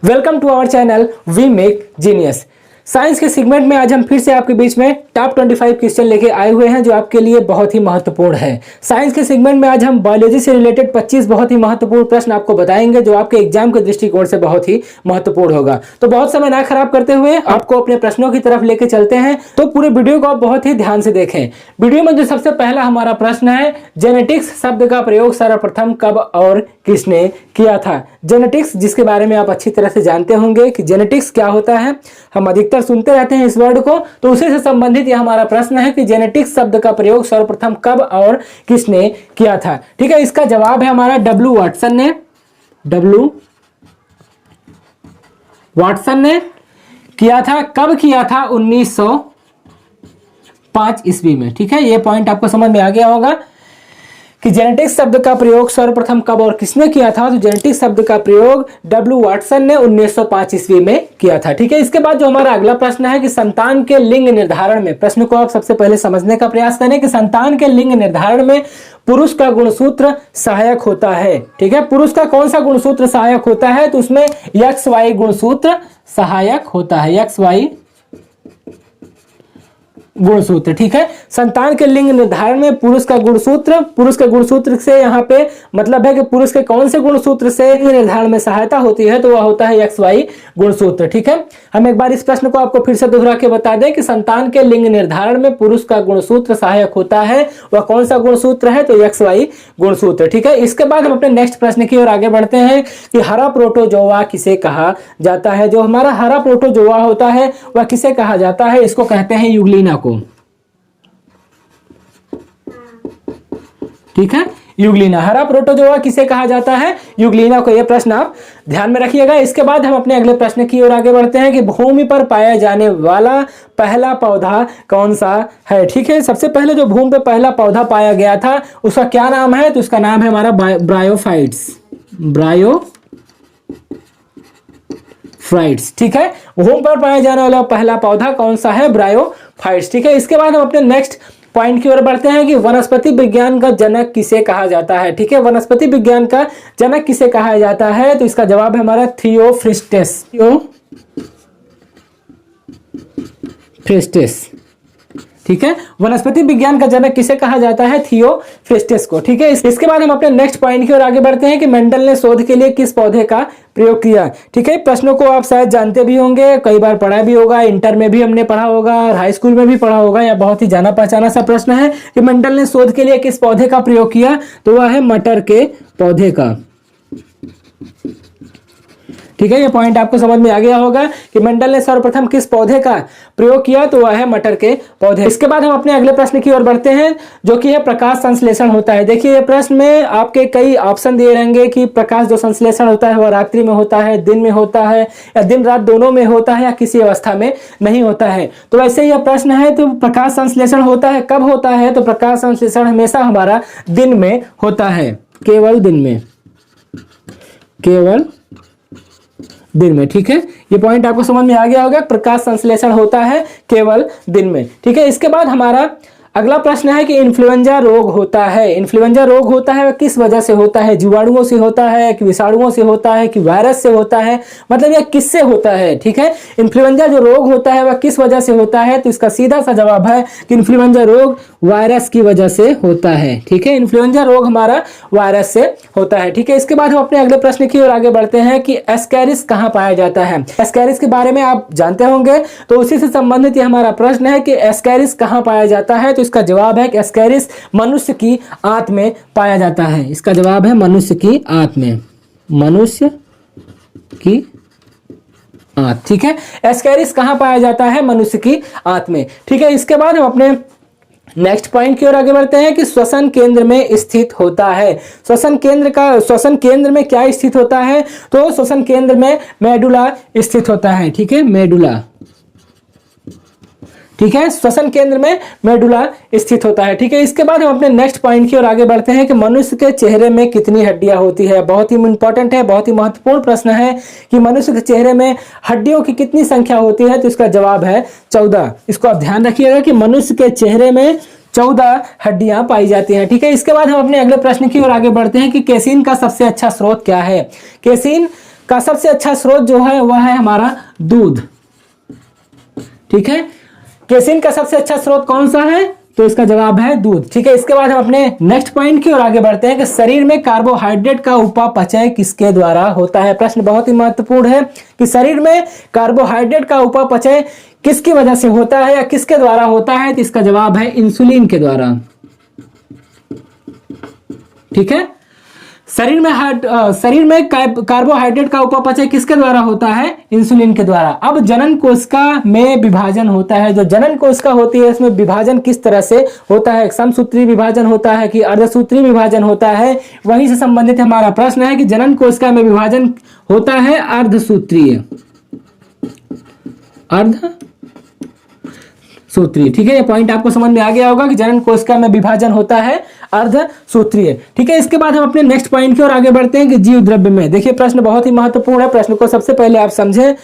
Welcome to our channel we make genius. Science के segment में आज हम फिर से आपके बीच में टॉप 25 क्वेश्चन लेके आए हुए हैं जो आपके लिए बहुत ही महत्वपूर्ण है। साइंस के सेगमेंट में आज हम बायोलॉजी से रिलेटेड 25 बहुत ही महत्वपूर्ण प्रश्न आपको बताएंगे जो आपके एग्जाम के दृष्टिकोण से बहुत ही महत्वपूर्ण होगा। तो बहुत समय ना खराब करते हुए आपको अपने प्रश्नों की तरफ लेके चलते हैं, तो पूरे वीडियो को आप बहुत ही ध्यान से देखें। वीडियो में जो सबसे पहला हमारा प्रश्न है, जेनेटिक्स शब्द का प्रयोग सर्वप्रथम कब और किसने किया था। जेनेटिक्स, जिसके बारे में आप अच्छी तरह से जानते होंगे कि जेनेटिक्स क्या होता है, हम अधिकतर सुनते रहते हैं इस वर्ड को, तो उसी से संबंधित यह हमारा प्रश्न है कि जेनेटिक्स शब्द का प्रयोग सर्वप्रथम कब और किसने किया था। ठीक है, इसका जवाब है हमारा डब्ल्यू वाटसन ने किया था। कब किया था? 1905 ईस्वी में। ठीक है, ये पॉइंट आपको समझ में आ गया होगा कि जेनेटिक्स शब्द का प्रयोग सर्वप्रथम कब और किसने किया था। तो जेनेटिक्स शब्द का प्रयोग डब्ल्यू वाटसन ने 1905 ईस्वी में किया था। ठीक है, इसके बाद जो हमारा अगला प्रश्न है कि संतान के लिंग निर्धारण में, प्रश्न को आप सबसे पहले समझने का प्रयास करें कि संतान के लिंग निर्धारण में पुरुष का गुणसूत्र सहायक होता है। ठीक है, पुरुष का कौन सा गुणसूत्र सहायक होता है? तो उसमें XY गुणसूत्र सहायक होता है, XY गुणसूत्र। ठीक है, संतान के लिंग निर्धारण में पुरुष के गुणसूत्र से यहाँ पे मतलब है कि पुरुष के कौन से गुणसूत्र से निर्धारण में सहायता होती है, तो वह होता है XY गुणसूत्र। ठीक है, हम एक बार इस प्रश्न को आपको फिर से दोहरा के बता दें कि संतान के लिंग निर्धारण में पुरुष का गुणसूत्र सहायक होता है, वह कौन सा गुणसूत्र है? तो XY गुणसूत्र। ठीक है, इसके बाद हम अपने नेक्स्ट प्रश्न की ओर आगे बढ़ते हैं कि हरा प्रोटोजोआ किसे कहा जाता है। जो हमारा हरा प्रोटोजोआ होता है वह किसे कहा जाता है? इसको कहते हैं यूग्लिना को। ठीक है, यूग्लिना, हरा प्रोटोजोआ किसे कहा जाता है? यूग्लिना को। यह प्रश्न आप ध्यान में रखिएगा। इसके बाद हम अपने अगले प्रश्न की ओर आगे बढ़ते हैं कि भूमि पर पाया जाने वाला पहला पौधा कौन सा है। ठीक है, सबसे पहले जो भूमि पर पहला पौधा पाया गया था उसका क्या नाम है? तो उसका नाम है हमारा ब्रायोफाइट्स। ठीक है, भूमि पर पाया जाने वाला पहला पौधा कौन सा है? ब्रायोफाइट्स। ठीक है, इसके बाद हम अपने नेक्स्ट पॉइंट की ओर बढ़ते हैं कि वनस्पति विज्ञान का जनक किसे कहा जाता है। ठीक है, वनस्पति विज्ञान का जनक किसे कहा जाता है? तो इसका जवाब है हमारा थियोफ्रिस्टस। ठीक है, वनस्पति विज्ञान का जनक किसे कहा जाता है? थियोफ्रिस्टस को। ठीक है, इसके बाद हम अपने नेक्स्ट पॉइंट की ओर आगे बढ़ते हैं कि मेंडल ने शोध के लिए किस पौधे का प्रयोग किया। ठीक है, प्रश्नों को आप शायद जानते भी होंगे, कई बार पढ़ा भी होगा, इंटर में भी हमने पढ़ा होगा और हाई स्कूल में भी पढ़ा होगा। यह बहुत ही जाना पहचाना सा प्रश्न है कि मेंडल ने शोध के लिए किस पौधे का प्रयोग किया, तो वह है मटर के पौधे का। ठीक है, ये पॉइंट आपको समझ में आ गया होगा कि मेंडल ने सर्वप्रथम किस पौधे का प्रयोग किया, तो वह है मटर के पौधे। इसके बाद हम अपने अगले प्रश्न की ओर बढ़ते हैं जो कि है प्रकाश संश्लेषण होता है। देखिए, ये प्रश्न में आपके कई ऑप्शन दिए रहेंगे कि प्रकाश जो संश्लेषण होता है वह रात्रि में होता है, दिन में होता है, या दिन रात दोनों में होता है, या किसी अवस्था में नहीं होता है। तो वैसे यह प्रश्न है, तो प्रकाश संश्लेषण होता है, कब होता है? तो प्रकाश संश्लेषण हमेशा हमारा दिन में होता है, केवल दिन में, केवल दिन में। ठीक है, ये पॉइंट आपको समझ में आ गया होगा, प्रकाश संश्लेषण होता है केवल दिन में। ठीक है, इसके बाद हमारा अगला प्रश्न है कि इन्फ्लुएंजा रोग होता है। इन्फ्लुएंजा रोग होता है, किस वजह से होता है? जीवाणुओं से होता है कि विषाणुओं से होता है कि वायरस से होता है, मतलब यह किससे होता है? ठीक है, इन्फ्लुएंजा जो रोग होता है वह किस वजह से होता है? तो इसका सीधा सा जवाब है कि इन्फ्लुएंजा रोग वायरस की वजह से होता है। ठीक है, इन्फ्लुएंजा रोग हमारा वायरस से होता है। ठीक है, इसके बाद हम अपने अगले प्रश्न की ओर आगे बढ़ते हैं कि एस्कैरिस कहाँ पाया जाता है। एस्कैरिस के बारे में आप जानते होंगे, तो उसी से संबंधित ये हमारा प्रश्न है कि एस्कैरिस कहाँ पाया जाता है। तो इसका जवाब है कि एस्कैरिस मनुष्य की आंत में पाया जाता है। इसका जवाब है मनुष्य की आंत में, मनुष्य की आंत। ठीक है, एस्कैरिस कहाँ पाया जाता है? मनुष्य की आंत में। ठीक है, इसके बाद हम अपने नेक्स्ट पॉइंट की ओर आगे बढ़ते हैं कि श्वसन केंद्र में स्थित होता है। श्वसन केंद्र में क्या स्थित होता है? तो श्वसन केंद्र में मेडुला स्थित होता है। ठीक है, मेडुला। ठीक है, श्वसन केंद्र में मेडुला स्थित होता है। ठीक है, इसके बाद हम अपने नेक्स्ट पॉइंट की ओर आगे बढ़ते हैं कि मनुष्य के चेहरे में कितनी हड्डियां होती है। बहुत ही इंपॉर्टेंट है, बहुत ही महत्वपूर्ण प्रश्न है कि मनुष्य के चेहरे में हड्डियों की कितनी संख्या होती है। तो इसका जवाब है 14। इसको आप ध्यान रखिएगा कि मनुष्य के चेहरे में 14 हड्डियां पाई जाती हैं। ठीक है, इसके बाद हम अपने अगले प्रश्न की ओर आगे बढ़ते हैं कि केसिन का सबसे अच्छा स्रोत क्या है। केसिन का सबसे अच्छा स्रोत जो है वह है हमारा दूध। ठीक है, केसिन का सबसे अच्छा स्रोत कौन सा है? तो इसका जवाब है दूध। ठीक है, इसके बाद हम अपने नेक्स्ट पॉइंट की ओर आगे बढ़ते हैं कि शरीर में कार्बोहाइड्रेट का उपापचय किसके द्वारा होता है। प्रश्न बहुत ही महत्वपूर्ण है कि शरीर में कार्बोहाइड्रेट का उपापचय किसकी वजह से होता है या किसके द्वारा होता है? तो इसका जवाब है इंसुलिन के द्वारा। ठीक है, शरीर में कार्बोहाइड्रेट का उपापचय किसके द्वारा होता है? इंसुलिन के द्वारा। अब जनन कोशिका में विभाजन होता है, जो जनन कोशिका होती है इसमें विभाजन किस तरह से होता है? समसूत्री विभाजन होता है कि अर्धसूत्री विभाजन होता है? वहीं से संबंधित हमारा प्रश्न है कि जनन कोशिका में विभाजन होता है अर्धसूत्रीय, सूत्रीय। ठीक है, ये पॉइंट आपको समझ में आ गया होगा कि जनन कोशिका में विभाजन होता है अर्धसूत्रीय। ठीक है, इसके बाद हम अपने नेक्स्ट पॉइंट की ओर आगे बढ़ते हैं कि जीव द्रव्य में। देखिए प्रश्न बहुत ही महत्वपूर्ण है, प्रश्न को सबसे पहले आप समझें।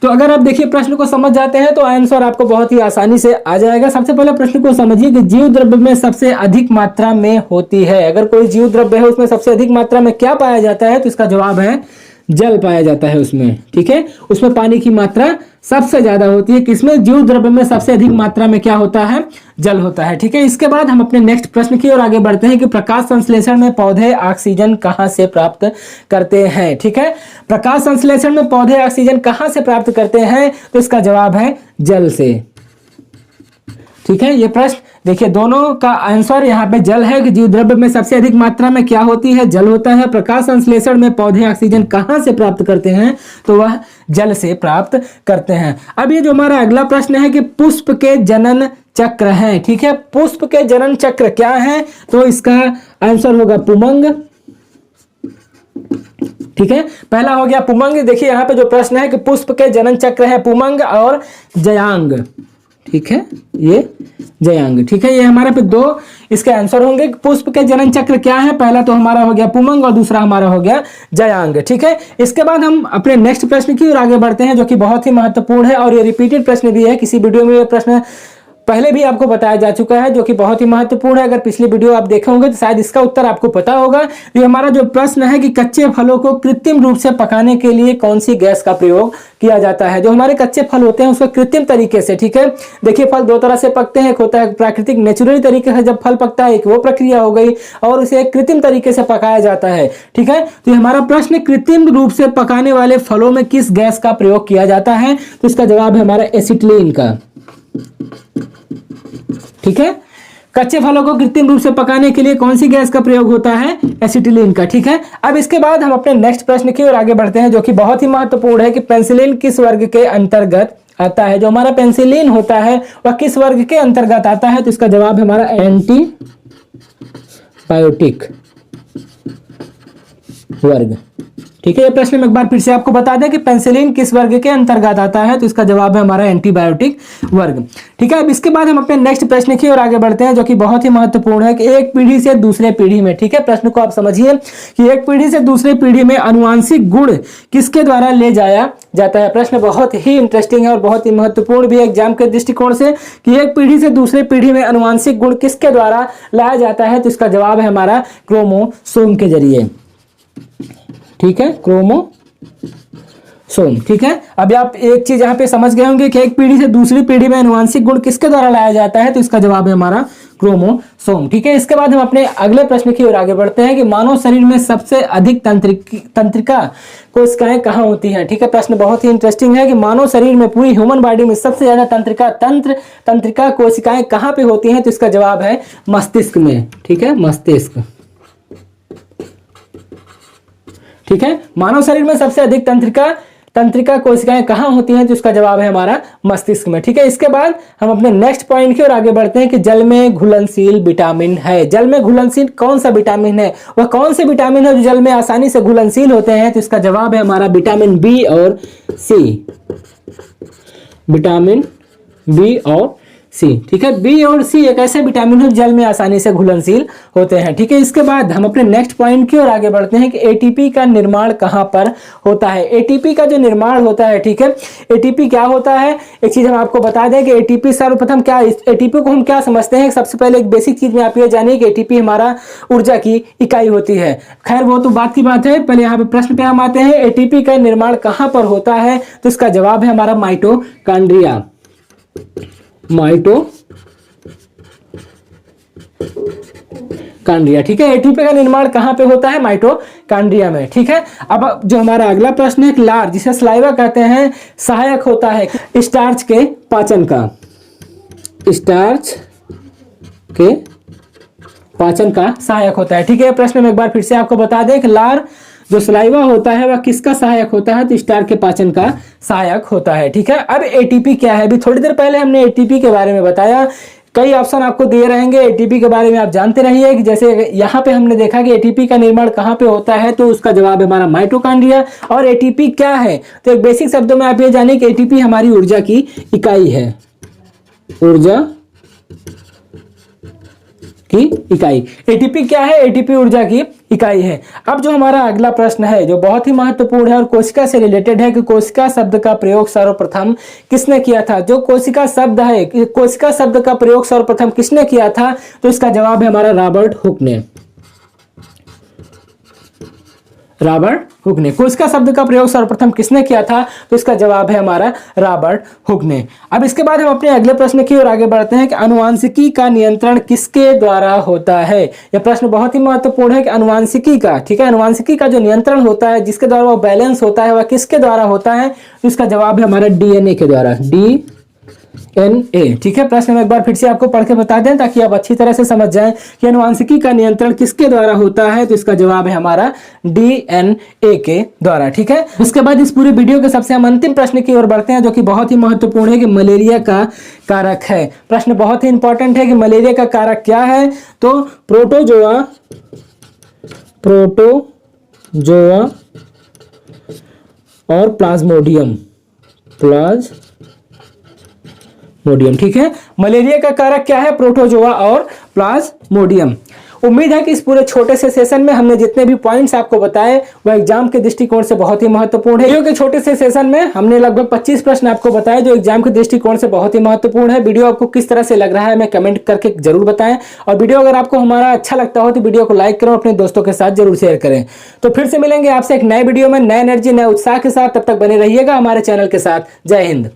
तो अगर आप देखिए प्रश्न को समझ जाते हैं तो आंसर आपको बहुत ही आसानी से आ जाएगा। सबसे पहले प्रश्न को समझिए कि जीव द्रव्य में सबसे अधिक मात्रा में होती है। अगर कोई जीव द्रव्य है उसमें सबसे अधिक मात्रा में क्या पाया जाता है? तो इसका जवाब है जल पाया जाता है उसमें। ठीक है, उसमें पानी की मात्रा सबसे ज्यादा होती है। किसमें? जीव द्रव्य में सबसे अधिक मात्रा में क्या होता है? जल होता है। ठीक है, इसके बाद हम अपने नेक्स्ट प्रश्न की ओर आगे बढ़ते हैं कि प्रकाश संश्लेषण में पौधे ऑक्सीजन कहां से प्राप्त करते हैं? ठीक है, प्रकाश संश्लेषण में पौधे ऑक्सीजन कहां से प्राप्त करते हैं? तो इसका जवाब है जल से। ठीक है, ये प्रश्न देखिए दोनों का आंसर यहाँ पे जल है कि जीव द्रव्य में सबसे अधिक मात्रा में क्या होती है? जल होता है। प्रकाश संश्लेषण में पौधे ऑक्सीजन कहां से प्राप्त करते हैं? तो वह जल से प्राप्त करते हैं। अब ये जो हमारा अगला प्रश्न है कि पुष्प के जनन चक्र है। ठीक है, पुष्प के जनन चक्र क्या है? तो इसका आंसर होगा पुमंग। ठीक है, पहला हो गया पुमंग। देखिए यहाँ पे जो प्रश्न है कि पुष्प के जनन चक्र है पुमंग और जयांग। ठीक है, ये जयांग। ठीक है, ये हमारे पे दो इसके आंसर होंगे। पुष्प के जनन चक्र क्या है? पहला तो हमारा हो गया पुमंग और दूसरा हमारा हो गया जयांग। ठीक है, इसके बाद हम अपने नेक्स्ट प्रश्न की ओर आगे बढ़ते हैं जो कि बहुत ही महत्वपूर्ण है और ये रिपीटेड प्रश्न भी है। किसी वीडियो में ये प्रश्न पहले भी आपको बताया जा चुका है जो कि बहुत ही महत्वपूर्ण है। अगर पिछली वीडियो आप देखे होंगे तो शायद इसका उत्तर आपको पता होगा। ये हमारा जो प्रश्न है कि कच्चे फलों को कृत्रिम रूप से पकाने के लिए कौन सी गैस का प्रयोग किया जाता है? जो हमारे कच्चे फल होते हैं उसको कृत्रिम तरीके से, ठीक है, देखिए फल दो तरह से पकते हैं। एक होता है प्राकृतिक नेचुरली तरीके से जब फल पकता है, एक वो प्रक्रिया हो गई, और उसे कृत्रिम तरीके से पकाया जाता है। ठीक है, तो हमारा प्रश्न कृत्रिम रूप से पकाने वाले फलों में किस गैस का प्रयोग किया जाता है? तो इसका जवाब है हमारा एसिटिलीन का। ठीक है, कच्चे फलों को कृत्रिम रूप से पकाने के लिए कौन सी गैस का प्रयोग होता है? एसिटिलीन का। ठीक है, अब इसके बाद हम अपने नेक्स्ट प्रश्न की ओर आगे बढ़ते हैं जो कि बहुत ही महत्वपूर्ण है कि पेनिसिलिन किस वर्ग के अंतर्गत आता है? जो हमारा पेनिसिलिन होता है वह किस वर्ग के अंतर्गत आता है? तो इसका जवाब है हमारा एंटीबायोटिक वर्ग। ठीक है, ये प्रश्न में एक बार फिर से आपको बता दें कि पेनिसिलिन किस वर्ग के अंतर्गत आता है? तो इसका जवाब है हमारा एंटीबायोटिक वर्ग। ठीक है, अब इसके बाद हम अपने नेक्स्ट प्रश्न की ओर आगे बढ़ते हैं जो कि बहुत ही महत्वपूर्ण है कि एक पीढ़ी से दूसरे पीढ़ी में, ठीक है, प्रश्न को आप समझिए कि एक पीढ़ी से दूसरी पीढ़ी में अनुवांशिक गुण किसके द्वारा ले जाया जाता है? प्रश्न बहुत ही इंटरेस्टिंग है और बहुत ही महत्वपूर्ण भी है एग्जाम के दृष्टिकोण से कि एक पीढ़ी से दूसरे पीढ़ी में अनुवांशिक गुण किसके द्वारा लाया जाता है? तो इसका जवाब है हमारा क्रोमोसोम के जरिए। ठीक है, क्रोमोसोम। ठीक है, अभी आप एक चीज यहाँ पे समझ गए होंगे कि एक पीढ़ी से दूसरी पीढ़ी में अनुवांशिक गुण किसके द्वारा लाया जाता है? तो इसका जवाब है हमारा क्रोमोसोम। ठीक है, इसके बाद हम अपने अगले प्रश्न की ओर आगे बढ़ते हैं कि मानव शरीर में सबसे अधिक तंत्रिका कोशिकाएं कहाँ होती हैं? ठीक है, प्रश्न बहुत ही इंटरेस्टिंग है कि मानव शरीर में, पूरी ह्यूमन बॉडी में सबसे ज्यादा तंत्रिका कोशिकाएं कहाँ पे होती हैं? तो इसका जवाब है मस्तिष्क में। ठीक है, मस्तिष्क। ठीक है, मानव शरीर में सबसे अधिक तंत्रिका कोशिकाएं कहाँ होती हैं? तो इसका जवाब है हमारा मस्तिष्क में। ठीक है, इसके बाद हम अपने नेक्स्ट पॉइंट की ओर आगे बढ़ते हैं कि जल में घुलनशील विटामिन है। जल में घुलनशील कौन सा विटामिन है? वह कौन से विटामिन है जो जल में आसानी से घुलनशील होते हैं? तो इसका जवाब है हमारा विटामिन बी और सी। विटामिन बी और सी, ठीक है। बी और सी एक ऐसे विटामिन है जल में आसानी से घुलनशील होते हैं, ठीक है। इसके बाद हम अपने नेक्स्ट पॉइंट की ओर आगे बढ़ते हैं कि एटीपी का निर्माण कहां पर होता है। एटीपी का जो निर्माण होता है, ठीक है, एटीपी क्या होता है, एक चीज हम आपको बता दें कि एटीपी सर्वप्रथम क्या, एटीपी को हम क्या समझते हैं। सबसे पहले एक बेसिक चीज में आप ये जानिए कि एटीपी हमारा ऊर्जा की इकाई होती है। खैर वो तो बात की बात है, पहले यहाँ पे प्रश्न पे हम आते हैं। एटीपी का निर्माण कहां पर होता है, तो इसका जवाब है हमारा माइटोकॉन्ड्रिया। माइटोकॉन्ड्रिया, ठीक है। एटीपी का निर्माण कहां पे होता है, माइटोकॉन्ड्रिया में, ठीक है। अब जो हमारा अगला प्रश्न है, लार जिसे सलाइवा कहते हैं, सहायक होता है स्टार्च के पाचन का, स्टार्च के पाचन का सहायक होता है, ठीक है। प्रश्न में एक बार फिर से आपको बता दें कि लार जो सलाइवा होता है वह किसका सहायक होता है, तो स्टार्च के पाचन का सहायक होता है, ठीक है। अब एटीपी क्या है, अभी थोड़ी देर पहले हमने एटीपी के बारे में बताया, कई ऑप्शन आपको दिए रहेंगे एटीपी के बारे में, आप जानते रहिए कि जैसे यहाँ पे हमने देखा कि एटीपी का निर्माण कहाँ पे होता है, तो उसका जवाब है हमारा माइटोकॉन्ड्रिया। और एटीपी क्या है, तो एक बेसिक शब्दों में आप ये जानिए कि एटीपी हमारी ऊर्जा की इकाई है, ऊर्जा की इकाई। एटीपी क्या है, एटीपी ऊर्जा की इकाई है। अब जो हमारा अगला प्रश्न है जो बहुत ही महत्वपूर्ण है और कोशिका से रिलेटेड है कि कोशिका शब्द का प्रयोग सर्वप्रथम किसने किया था। जो कोशिका शब्द है, कोशिका शब्द का प्रयोग सर्वप्रथम किसने किया था, तो इसका जवाब है हमारा रॉबर्ट हुक ने। रॉबर्ट हुक ने कोशिका शब्द का प्रयोग सर्वप्रथम किसने किया था, तो इसका जवाब है हमारा रॉबर्ट हुक ने। अब इसके बाद हम अपने अगले प्रश्न की ओर आगे बढ़ते हैं कि आनुवांशिकी का नियंत्रण किसके द्वारा होता है। यह प्रश्न बहुत ही महत्वपूर्ण है कि आनुवांशिकी का, ठीक है, आनुवांशिकी का जो नियंत्रण होता है, जिसके द्वारा वो बैलेंस होता है, वह किसके द्वारा होता है, तो इसका जवाब है हमारा डीएनए के द्वारा, डीएनए, ठीक है। प्रश्न में एक बार फिर से आपको पढ़ के बता दें ताकि आप अच्छी तरह से समझ जाएं कि आनुवांशिकी का नियंत्रण किसके द्वारा होता है, तो इसका जवाब है हमारा डीएनए के द्वारा, ठीक है। उसके बाद इस पूरे वीडियो के सबसे हम अंतिम प्रश्न की ओर बढ़ते हैं जो कि बहुत ही महत्वपूर्ण है कि मलेरिया का कारक है। प्रश्न बहुत ही इंपॉर्टेंट है कि मलेरिया का कारक क्या है, तो प्रोटोजोआ और प्लाज्मोडियम, ठीक है। मलेरिया का कारक क्या है, प्रोटोजोआ और प्लाज्मोडियम। उम्मीद है कि इस पूरे छोटे से सेशन में हमने जितने भी पॉइंट्स आपको बताए वह एग्जाम के दृष्टिकोण से बहुत ही महत्वपूर्ण है। वीडियो के छोटे से सेशन में हमने लगभग 25 प्रश्न आपको बताए जो एग्जाम के दृष्टिकोण से बहुत ही महत्वपूर्ण है। वीडियो आपको किस तरह से लग रहा है मैं कमेंट करके जरूर बताएं, और वीडियो अगर आपको हमारा अच्छा लगता हो तो वीडियो को लाइक करो, अपने दोस्तों के साथ जरूर शेयर करें। तो फिर से मिलेंगे आपसे एक नए वीडियो में नए एनर्जी नए उत्साह के साथ, तब तक बने रहिएगा हमारे चैनल के साथ। जय हिंद।